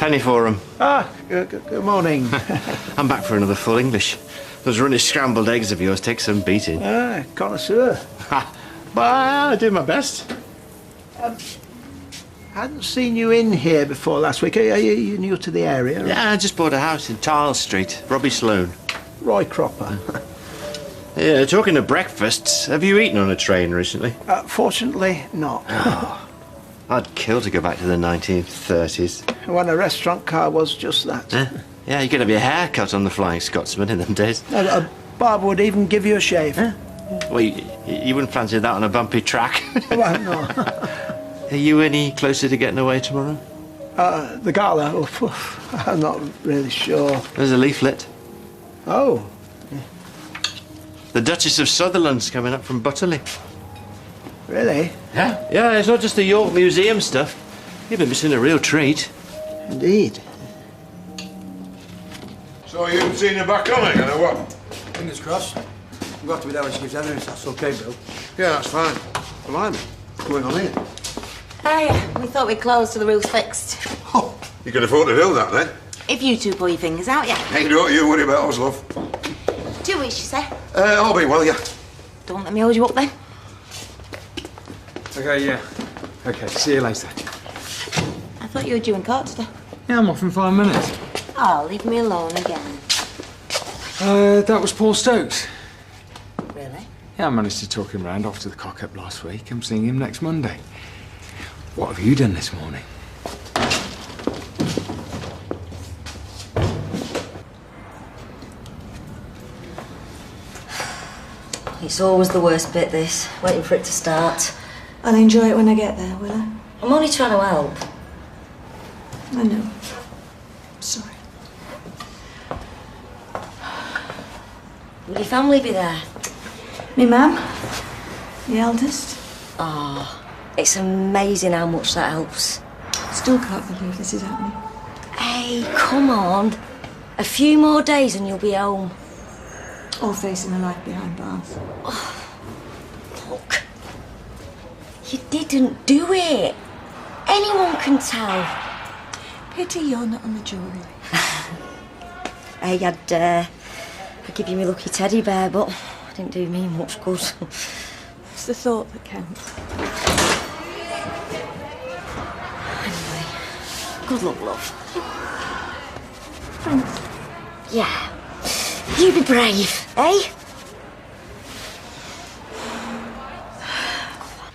penny for 'em. Ah, good morning. I'm back for another full English. Those runny scrambled eggs of yours take some beating. Ah, connoisseur. But I do my best. Hadn't seen you in here before last week. Are you new to the area? Yeah, I just bought a house in Tiles Street. Robbie Sloane. Roy Cropper. Yeah, talking of breakfasts, have you eaten on a train recently? Fortunately, not. I'd kill to go back to the 1930s. When a restaurant car was just that. Yeah, you could have your hair cut on the Flying Scotsman in them days. A barber would even give you a shave. Well, you wouldn't fancy that on a bumpy track. Well, no. Are you any closer to getting away tomorrow? The gala? I'm not really sure. There's a leaflet. Oh. The Duchess of Sutherland's coming up from Butterley. Really? Yeah, it's not just the York Museum stuff. You've been missing a real treat. Indeed. So you haven't seen her back coming, or what? Fingers crossed. We've got to be there when she gives evidence. That's okay, Bill. Yeah, that's fine. Blimey, what's going on here? Hey, we thought we'd close till the roof's fixed. Oh, you can afford to do that, then. If you two pull your fingers out, yeah. Hey, don't you worry about us, love. 2 weeks, you say? I'll be well, yeah. Don't let me hold you up then. Okay, yeah. Okay, see you later. I thought you were due in court today. Yeah, I'm off in 5 minutes. Oh, leave me alone again. That was Paul Stokes. Really? Yeah, I managed to talk him round after the cock-up last week. I'm seeing him next Monday. What have you done this morning? It's always the worst bit, this. Waiting for it to start. I'll enjoy it when I get there, will I? I'm only trying to help. I know. Sorry. Will your family be there? Me mum, the eldest. Oh, it's amazing how much that helps. Still can't believe this is happening. Hey, come on. A few more days and you'll be home. Or facing a life behind bars. Look. You didn't do it. Anyone can tell. Pity you're not on the jury. Hey, I'd give you my lucky teddy bear, but it didn't do me much good. It's the thought that counts. Anyway, good luck, love. Thanks. Yeah. You be brave, eh?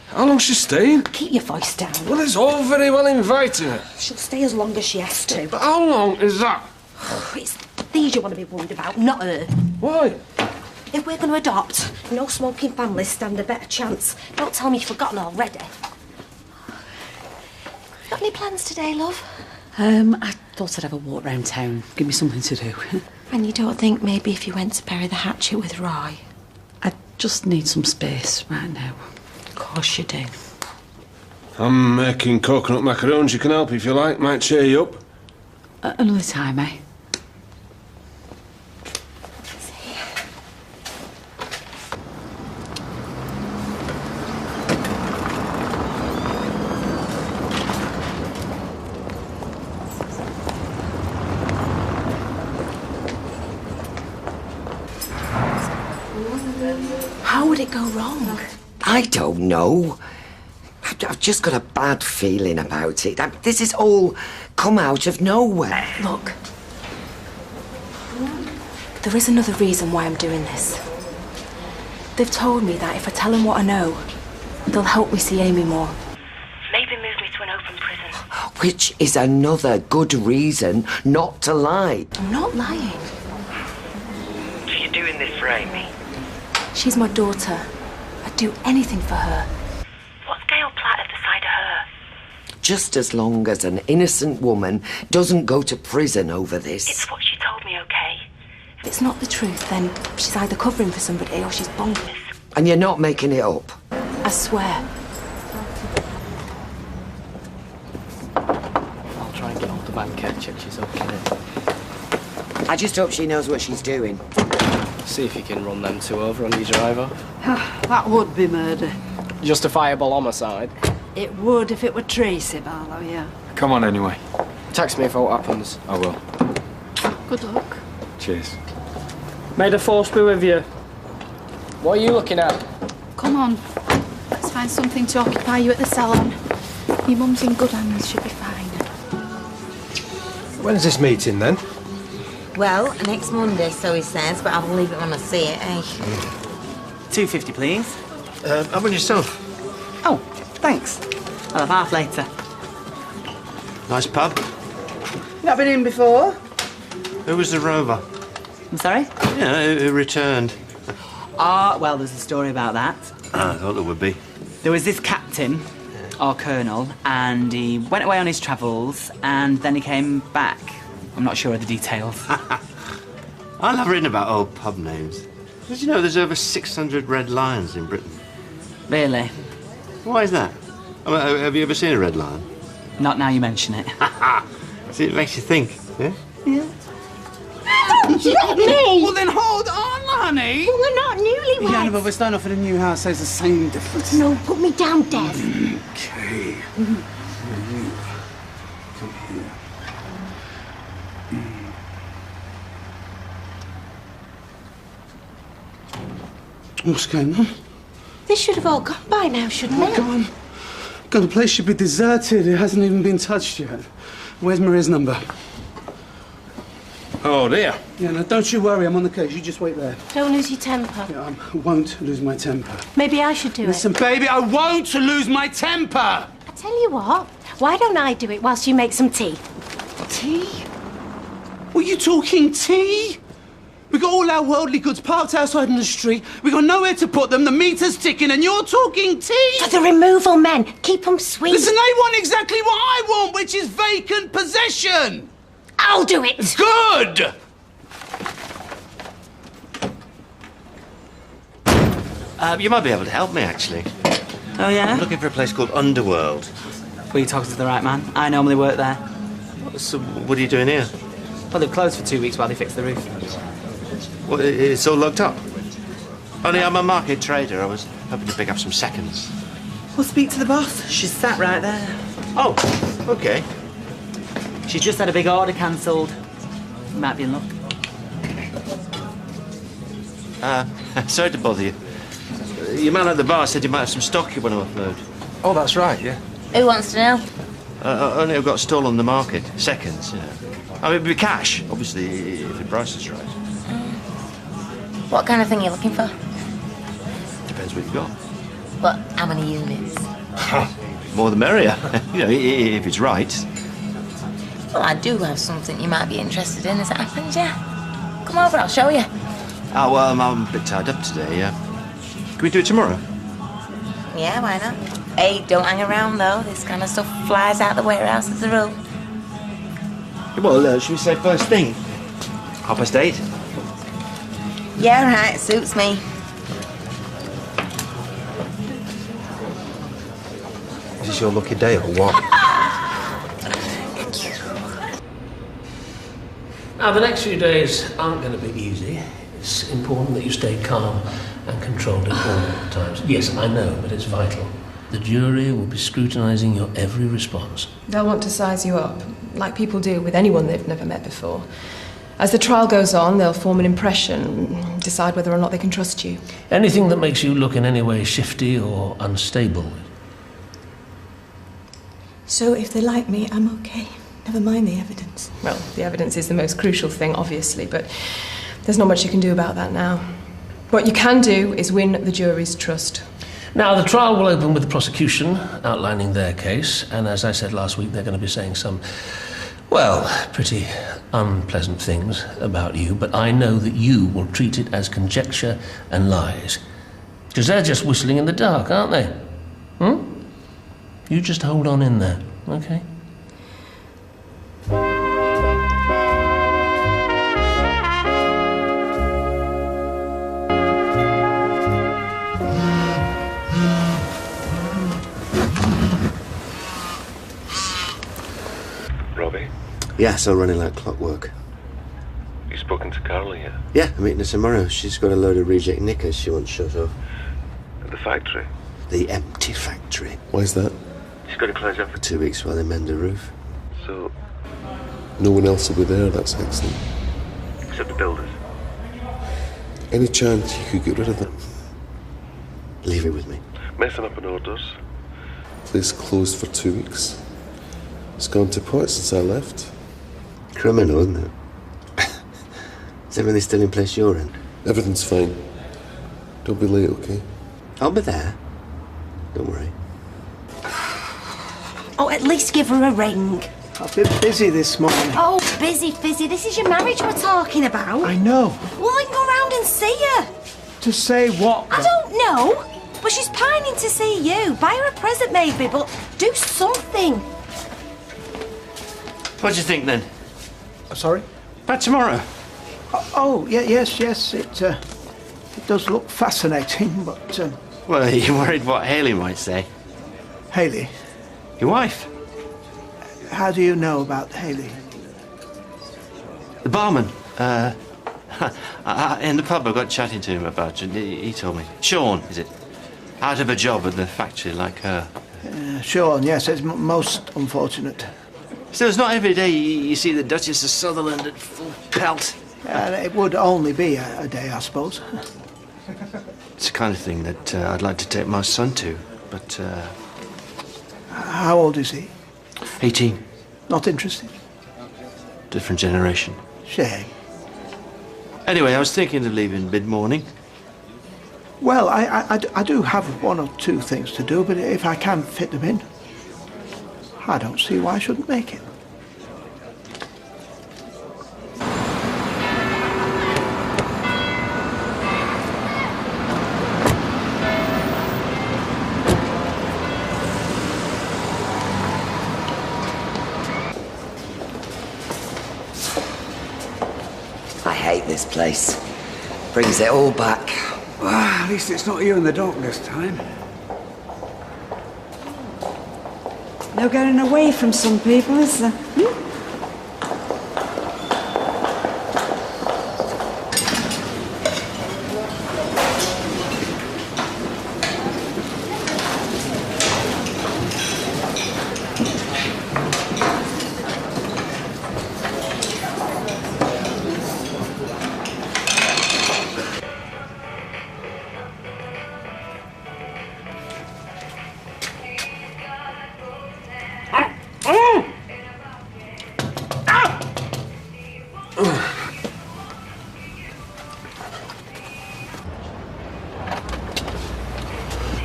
How long's she staying? Keep your voice down. Well, it's all very well inviting her. She'll stay as long as she has to. But how long is that? It's these you want to be worried about, not her. Why? If we're going to adopt, no smoking families stand a better chance. Don't tell me you've forgotten already. Got any plans today, love? I thought I'd have a walk round town. Give me something to do. And you don't think maybe if you went to bury the hatchet with Roy? I just need some space right now. Of course you do. I'm making coconut macaroons. You can help if you like. Might cheer you up. Another time, eh? How would it go wrong? I don't know. I've just got a bad feeling about it. This has all come out of nowhere. Look, there is another reason why I'm doing this. They've told me that if I tell them what I know, they'll help me see Amy more. Maybe move me to an open prison. Which is another good reason not to lie. I'm not lying. So you're doing this for Amy? She's my daughter. I'd do anything for her. What's Gail Platt at the side of her? Just as long as an innocent woman doesn't go to prison over this. It's what she told me, okay? If it's not the truth, then she's either covering for somebody or she's bonkers. And you're not making it up? I swear. I'll try and get hold of Anne, check she's okay. I just hope she knows what she's doing. See if you can run them two over on your driver. That would be murder. Justifiable homicide. It would if it were Tracy Barlow, yeah. Come on, anyway. Text me if what happens. I will. Good luck. Cheers. May the force be with you. What are you looking at? Come on. Let's find something to occupy you at the salon. Your mum's in good hands, she'll be fine. When's this meeting then? Well, next Monday, so he says, but I'll leave it when I see it, eh? £2.50, please. How about yourself? Oh, thanks. I'll have half later. Nice pub. Not been in before? Who was the rover? I'm sorry? Yeah, who returned? Ah, well, there's a story about that. I thought there would be. There was this captain, or colonel, and he went away on his travels, and then he came back. I'm not sure of the details. I love reading about old pub names. Did you know there's over 600 Red Lions in Britain? Really? Why is that? I mean, have you ever seen a red lion? Not now you mention it. See, it makes you think, yeah? Yeah. Let me! Well, then hold on, honey. Well, we're not newlyweds. Yeah, no, but we're starting off at a new house, so it's the same difference. No, put me down, Dev. Okay. Come here. What's going on? This should have all gone by now, shouldn't it? Come on. God, the place should be deserted. It hasn't even been touched yet. Where's Maria's number? Oh, dear. Yeah, no, don't you worry. I'm on the case. You just wait there. Don't lose your temper. Yeah, I won't lose my temper. Maybe I should do Listen, it. baby, I won't lose my temper! I tell you what, why don't I do it whilst you make some tea? Tea? Were you talking tea? We got all our worldly goods parked outside in the street. We got nowhere to put them. The meter's ticking, and you're talking tea. For the removal men, keep them sweet. Listen, they want exactly what I want, which is vacant possession. I'll do it. Good. You might be able to help me, actually. Oh, yeah? I'm looking for a place called Underworld. Were you talking to the right man? I normally work there. So, what are you doing here? Well, they've closed for 2 weeks while they fix the roof. Well, it's all locked up. Only I'm a market trader. I was hoping to pick up some seconds. We'll speak to the boss. She's sat right there. Oh, okay. She's just had a big order cancelled. Might be in luck. Sorry to bother you. Your man at the bar said you might have some stock you want to offload. Oh, that's right, yeah. Who wants to know? Only I've got a stall on the market. Seconds, yeah. I mean, it'd be cash, obviously, if the price is right. What kind of thing are you looking for? Depends what you've got. What, how many units? More the merrier, you know, if it's right. Well, I do have something you might be interested in as it happens, yeah. Come over, I'll show you. Oh, well, I'm a bit tied up today, yeah. Can we do it tomorrow? Yeah, why not? Hey, don't hang around, though. This kind of stuff flies out the warehouse as a rule. Well, should we say first thing? 8:30. Yeah, right, suits me. Is this your lucky day or what? Now, the next few days aren't going to be easy. It's important that you stay calm and controlled at all times. Yes, I know, but it's vital. The jury will be scrutinising your every response. They'll want to size you up, like people do with anyone they've never met before. As the trial goes on, they'll form an impression, decide whether or not they can trust you. Anything that makes you look in any way shifty or unstable. So if they like me, I'm okay. Never mind the evidence. Well, the evidence is the most crucial thing, obviously, but there's not much you can do about that now. What you can do is win the jury's trust. Now, the trial will open with the prosecution outlining their case, and as I said last week, they're going to be saying some, well, pretty unpleasant things about you, but I know that you will treat it as conjecture and lies. Because they're just whistling in the dark, aren't they? You just hold on in there, okay? Robbie, Yeah, still running like clockwork. you spoken to Carla yet? Yeah, I'm meeting her tomorrow. She's got a load of reject knickers she wants shut off. At the factory? The empty factory. Why's that? She's got to close up For 2 weeks while they mend the roof. So, No one else will be there, that's excellent. Except the builders. Any chance you could get rid of them? Leave it with me. Messing up an orders. Place closed for 2 weeks. It's gone to pot since I left. Criminal, isn't it? Is everything still in place you're in? Everything's fine. Don't be late, okay? I'll be there. Don't worry. Oh, at least give her a ring. I've been busy this morning. Oh, busy, busy. This is your marriage we're talking about. I know. Well, I can go round and see her. To say what? I don't know. But she's pining to see you. Buy her a present, maybe, but do something. What do you think, then? Sorry? About tomorrow? Oh, yeah, yes. It does look fascinating, but... Well, are you worried what Hayley might say? Hayley? Your wife? How do you know about Hayley? The barman. In the pub, I got chatting to him about you. He told me. Sean, is it? Out of a job at the factory like her. Sean, yes, it's most unfortunate. Still, it's not every day you see the Duchess of Sutherland at full pelt. It would only be a day, I suppose. It's the kind of thing that I'd like to take my son to, but... How old is he? 18. Not interested? Different generation. Shame. Anyway, I was thinking of leaving mid-morning. Well, I do have one or two things to do, but if I can fit them in, I don't see why I shouldn't make it. I hate this place. Brings it all back. Well, at least it's not you in the dock this time. No getting away from some people, is there?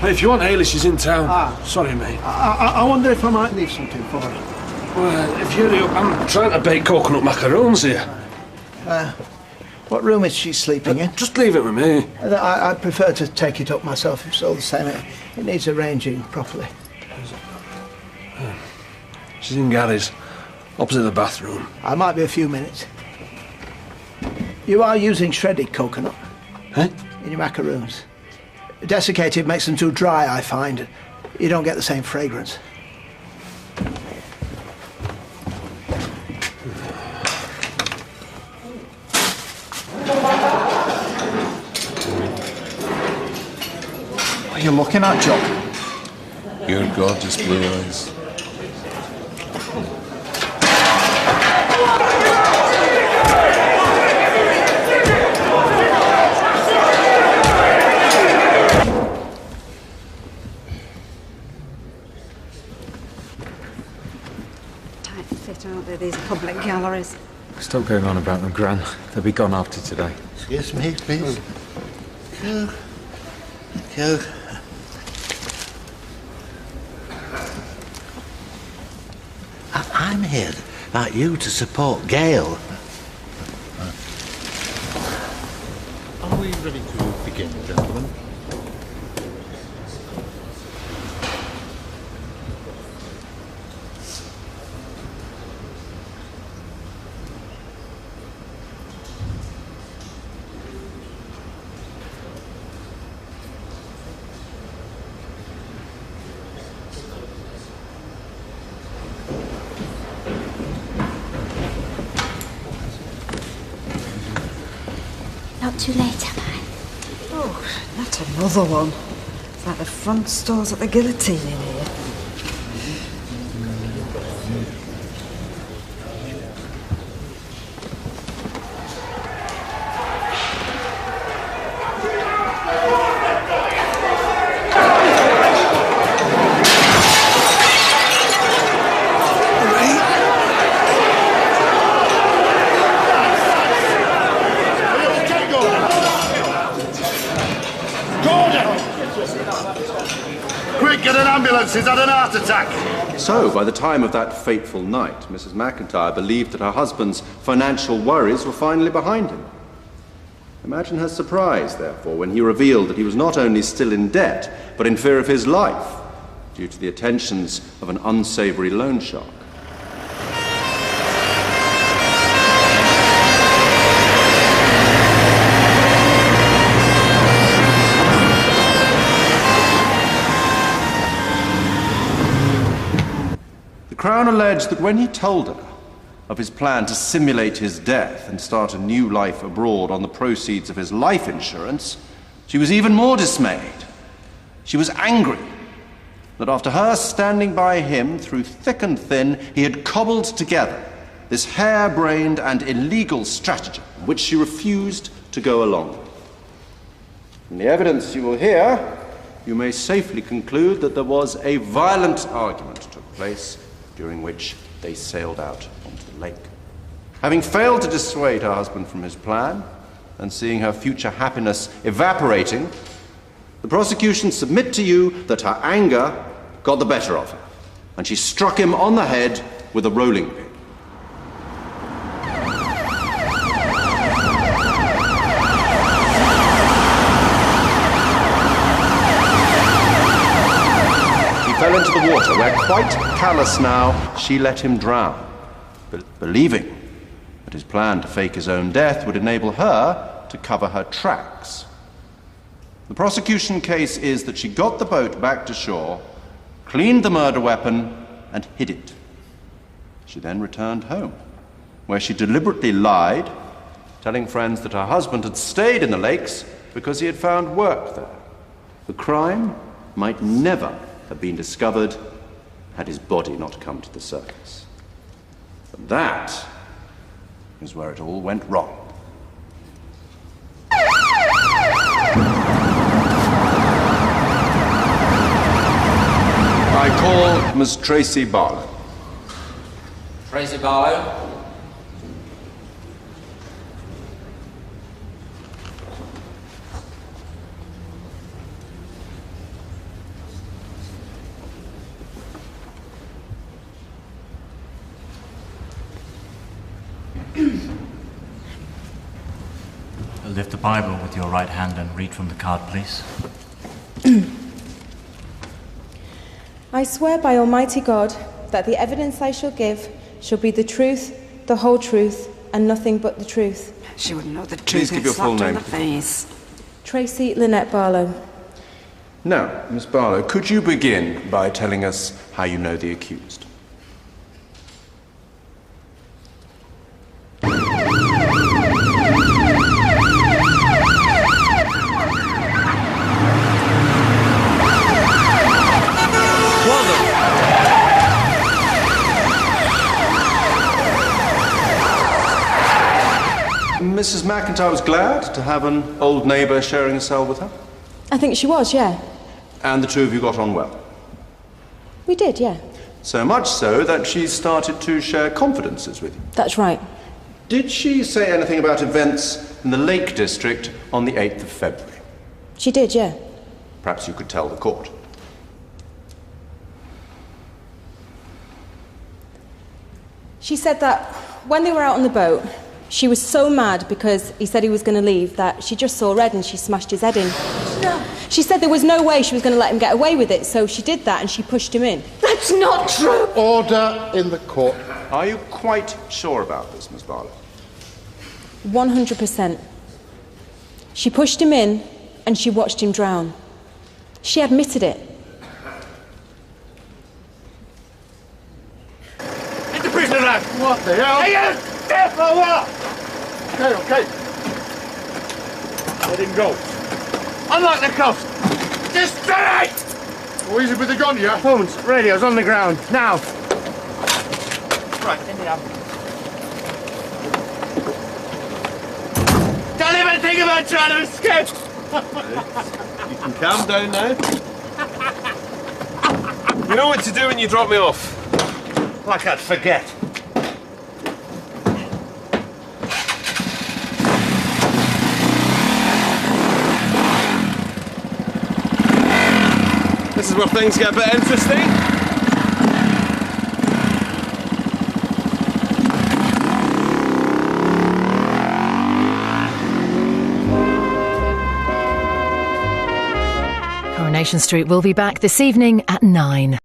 Hey, if you want Hayley, she's in town. Sorry, mate. I wonder if I might leave something for her. Well, if you're I'm trying to bake coconut macaroons here. What room is she sleeping in? Just leave it with me. I prefer to take it up myself, if it's all the same. It needs arranging properly. She's in Gary's, opposite the bathroom. I might be a few minutes. You are using shredded coconut? Eh? In your macaroons. Desiccated makes them too dry, I find. You don't get the same fragrance. What are you looking at, Jock? Your gorgeous blue eyes. Tight fit, aren't they, these public galleries? Stop going on about them, Gran. They'll be gone after today. Excuse me, please. Go. I'm here, like you, to support Gail. Are we ready to begin, gentlemen? Not too late, am I? Oh, not another one. It's like the front stores at the guillotine in here. Quick, get an ambulance. He's had an heart attack. So, by the time of that fateful night, Mrs. McIntyre believed that her husband's financial worries were finally behind him. Imagine her surprise, therefore, when he revealed that he was not only still in debt, but in fear of his life, due to the attentions of an unsavoury loan shark. The Crown alleged that when he told her of his plan to simulate his death and start a new life abroad on the proceeds of his life insurance, she was even more dismayed. She was angry that after her standing by him through thick and thin, he had cobbled together this harebrained and illegal stratagem, which she refused to go along with. From the evidence you will hear, you may safely conclude that there was a violent argument took place, during which they sailed out onto the lake. Having failed to dissuade her husband from his plan, and seeing her future happiness evaporating, the prosecution submit to you that her anger got the better of her, and she struck him on the head with a rolling pin. Fell into the water, where, quite callous now, she let him drown, believing that his plan to fake his own death would enable her to cover her tracks. The prosecution case is that she got the boat back to shore, cleaned the murder weapon, and hid it. She then returned home, where she deliberately lied, telling friends that her husband had stayed in the lakes because he had found work there. The crime might never have been discovered had his body not come to the surface. But that is where it all went wrong. I call Miss Tracy Barlow. Tracy Barlow. Lift the Bible with your right hand and read from the card, please. I swear by Almighty God that the evidence I shall give shall be the truth, the whole truth, and nothing but the truth. She wouldn't know the truth. Please give your full name. In the face. Tracy Lynette Barlow. Now, Miss Barlow, could you begin by telling us how you know the accused? Mrs. McIntyre was glad to have an old neighbour sharing a cell with her? I think she was, yeah. And the two of you got on well? We did, yeah. So much so that she started to share confidences with you? That's right. Did she say anything about events in the Lake District on the 8th of February? She did, yeah. Perhaps you could tell the court. She said that when they were out on the boat, she was so mad because he said he was going to leave that she just saw red and she smashed his head in. No. She said there was no way she was going to let him get away with it, so she did that and she pushed him in. That's not true. Order in the court. Are you quite sure about this, Miss Barlow? 100%. She pushed him in and she watched him drown. She admitted it. Get the prisoner out! What the hell? Hey, you deaf or what? Okay. Let him go. Unlock the cuffs. Just straight! Oh, easy with the gun, yeah? Phones, radios on the ground, now. Right, in the oven. Don't even think about trying to escape! You can calm down now. You know what to do when you drop me off. Like I'd forget. This is where things get a bit interesting. Coronation Street will be back this evening at 9.